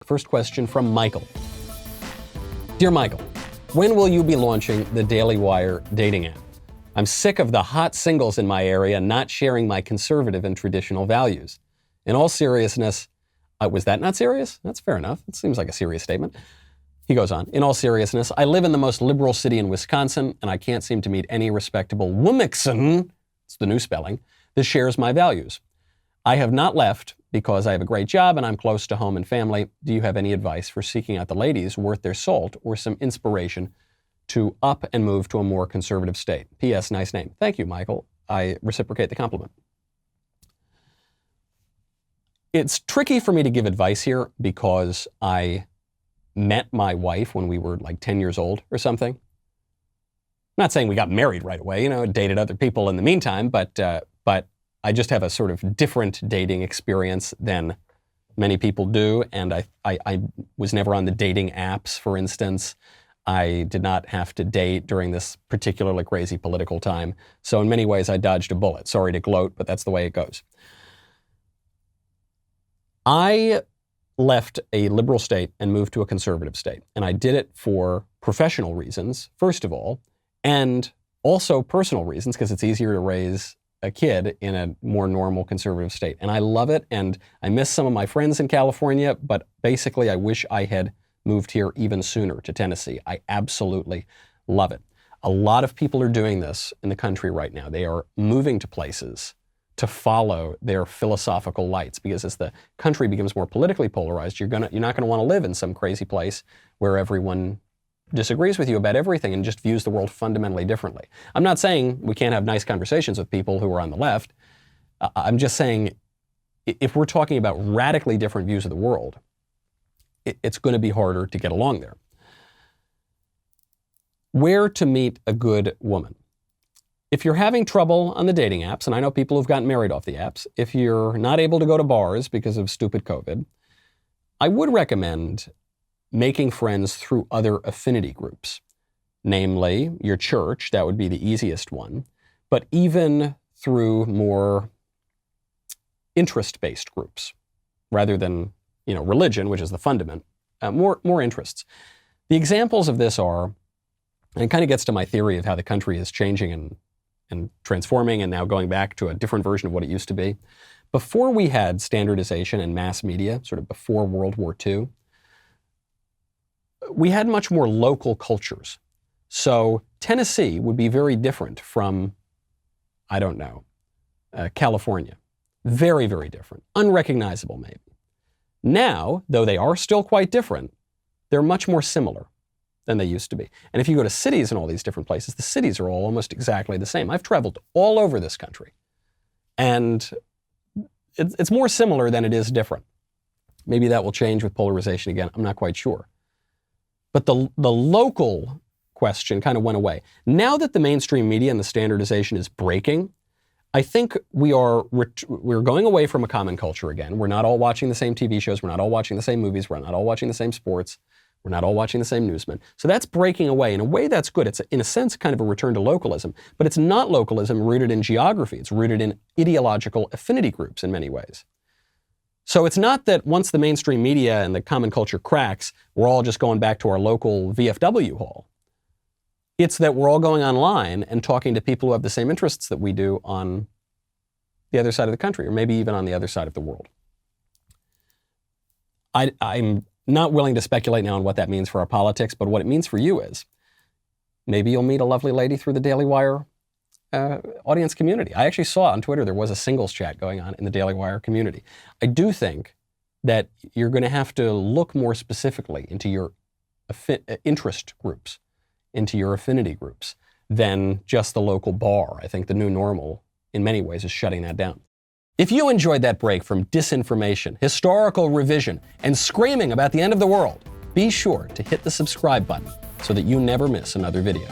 First question from Michael. Dear Michael, when will you be launching the Daily Wire dating app? I'm sick of the hot singles in my area not sharing my conservative and traditional values. In all seriousness, was that not serious? That's fair enough. It seems like a serious statement. He goes on, in all seriousness, I live in the most liberal city in Wisconsin, and I can't seem to meet any respectable woman, it's the new spelling, that shares my values. I have not left because I have a great job and I'm close to home and family. Do you have any advice for seeking out the ladies worth their salt or some inspiration to up and move to a more conservative state? P.S. Nice name. Thank you, Michael. I reciprocate the compliment. It's tricky for me to give advice here because I met my wife when we were like 10 years old or something. I'm not saying we got married right away, dated other people in the meantime, but I just have a sort of different dating experience than many people do. And I was never on the dating apps, for instance. I did not have to date during this particularly crazy political time. So in many ways, I dodged a bullet. Sorry to gloat, but that's the way it goes. I left a liberal state and moved to a conservative state. And I did it for professional reasons, first of all, and also personal reasons, because it's easier to raise a kid in a more normal conservative state. And I love it, and I miss some of my friends in California, but basically I wish I had moved here even sooner to Tennessee. I absolutely love it. A lot of people are doing this in the country right now. They are moving to places to follow their philosophical lights, because as the country becomes more politically polarized, you're not going to want to live in some crazy place where everyone disagrees with you about everything and just views the world fundamentally differently. I'm not saying we can't have nice conversations with people who are on the left. I'm just saying if we're talking about radically different views of the world, it's going to be harder to get along there. Where to meet a good woman? If you're having trouble on the dating apps, and I know people who've gotten married off the apps, if you're not able to go to bars because of stupid COVID, I would recommend making friends through other affinity groups, namely your church. That would be the easiest one, but even through more interest-based groups rather than, religion, which is the fundament, more interests. The examples of this are, and it kind of gets to my theory of how the country is changing and transforming and now going back to a different version of what it used to be. Before we had standardization and mass media, sort of before World War II, we had much more local cultures. So Tennessee would be very different from, California. Very, very different. Unrecognizable, maybe. Now, though they are still quite different, they're much more similar than they used to be. And if you go to cities in all these different places, the cities are all almost exactly the same. I've traveled all over this country, and it's more similar than it is different. Maybe that will change with polarization again. I'm not quite sure. But the local question kind of went away. Now that the mainstream media and the standardization is breaking, I think we're going away from a common culture again. We're not all watching the same TV shows. We're not all watching the same movies. We're not all watching the same sports. We're not all watching the same newsmen. So that's breaking away. In a way, that's good. It's, in a sense, kind of a return to localism. But it's not localism rooted in geography. It's rooted in ideological affinity groups in many ways. So it's not that once the mainstream media and the common culture cracks, we're all just going back to our local VFW hall. It's that we're all going online and talking to people who have the same interests that we do on the other side of the country, or maybe even on the other side of the world. I'm not willing to speculate now on what that means for our politics, but what it means for you is maybe you'll meet a lovely lady through the Daily Wire audience community. I actually saw on Twitter there was a singles chat going on in the Daily Wire community. I do think that you're going to have to look more specifically into your interest groups, into your affinity groups, than just the local bar. I think the new normal, in many ways, is shutting that down. If you enjoyed that break from disinformation, historical revision, and screaming about the end of the world, be sure to hit the subscribe button so that you never miss another video.